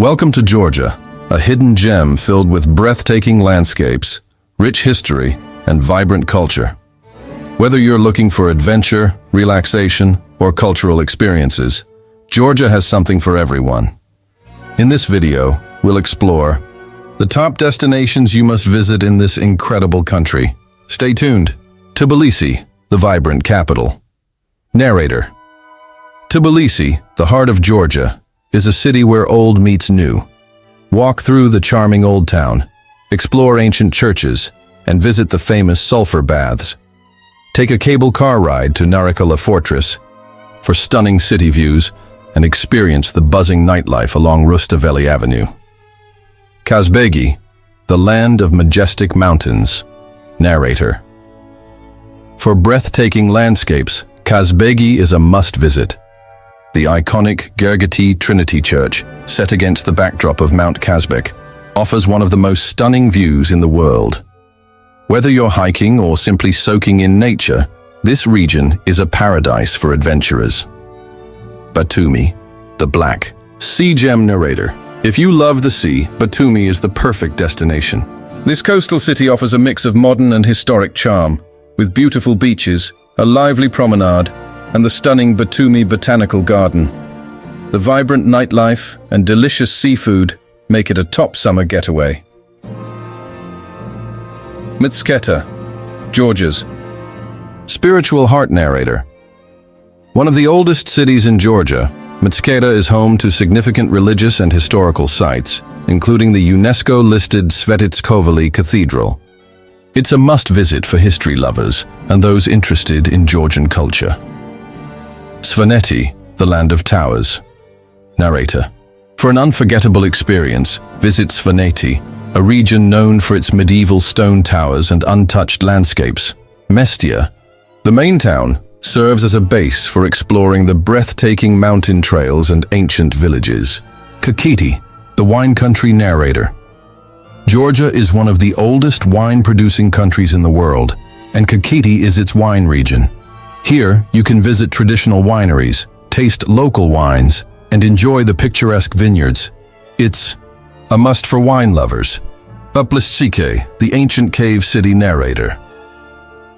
Welcome to Georgia, a hidden gem filled with breathtaking landscapes, rich history, and vibrant culture. Whether you're looking for adventure, relaxation, or cultural experiences, Georgia has something for everyone. In this video, we'll explore the top destinations you must visit in this incredible country. Stay tuned. Tbilisi, the vibrant capital. Narrator. Tbilisi, the heart of Georgia, is a city where old meets new. Walk through the charming old town, explore ancient churches, and visit the famous sulfur baths. Take a cable car ride to Narikala Fortress for stunning city views and experience the buzzing nightlife along Rustaveli Avenue. Kazbegi, the land of majestic mountains. Narrator. For breathtaking landscapes, Kazbegi is a must-visit. The iconic Gergeti Trinity Church, set against the backdrop of Mount Kazbek, offers one of the most stunning views in the world. Whether you're hiking or simply soaking in nature, this region is a paradise for adventurers. Batumi, the Black Sea Gem. Narrator. If you love the sea, Batumi is the perfect destination. This coastal city offers a mix of modern and historic charm, with beautiful beaches, a lively promenade, and the stunning Batumi Botanical Garden. The vibrant nightlife and delicious seafood make it a top summer getaway. Mitsketa, Georgia's spiritual heart. Narrator. One of the oldest cities in Georgia, Mitsketa is home to significant religious and historical sites, including the UNESCO-listed Svetitskhoveli Cathedral. It's a must-visit for history lovers and those interested in Georgian culture. Svaneti, the land of towers. Narrator. For an unforgettable experience, visit Svaneti, a region known for its medieval stone towers and untouched landscapes. Mestia, the main town, serves as a base for exploring the breathtaking mountain trails and ancient villages. Kakheti, the wine country. Narrator. Georgia is one of the oldest wine-producing countries in the world, and Kakheti is its wine region. Here, you can visit traditional wineries, taste local wines, and enjoy the picturesque vineyards. It's a must for wine lovers. Tbilisi, the ancient cave city. Narrator.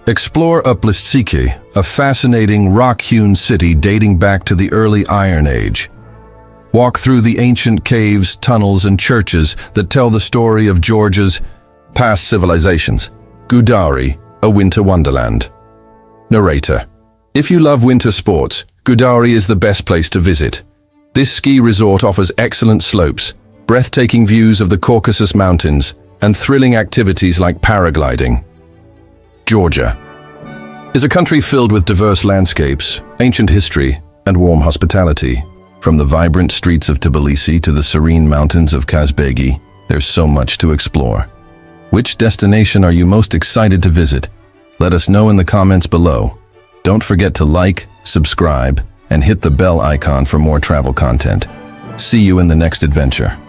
Explore Tbilisi, a fascinating rock-hewn city dating back to the early Iron Age. Walk through the ancient caves, tunnels, and churches that tell the story of Georgia's past civilizations. Gudari, a winter wonderland. Narrator. If you love winter sports, Gudari is the best place to visit. This ski resort offers excellent slopes, breathtaking views of the Caucasus Mountains, and thrilling activities like paragliding. Georgia is a country filled with diverse landscapes, ancient history, and warm hospitality. From the vibrant streets of Tbilisi to the serene mountains of Kazbegi, there's so much to explore. Which destination are you most excited to visit? Let us know in the comments below. Don't forget to like, subscribe, and hit the bell icon for more travel content. See you in the next adventure.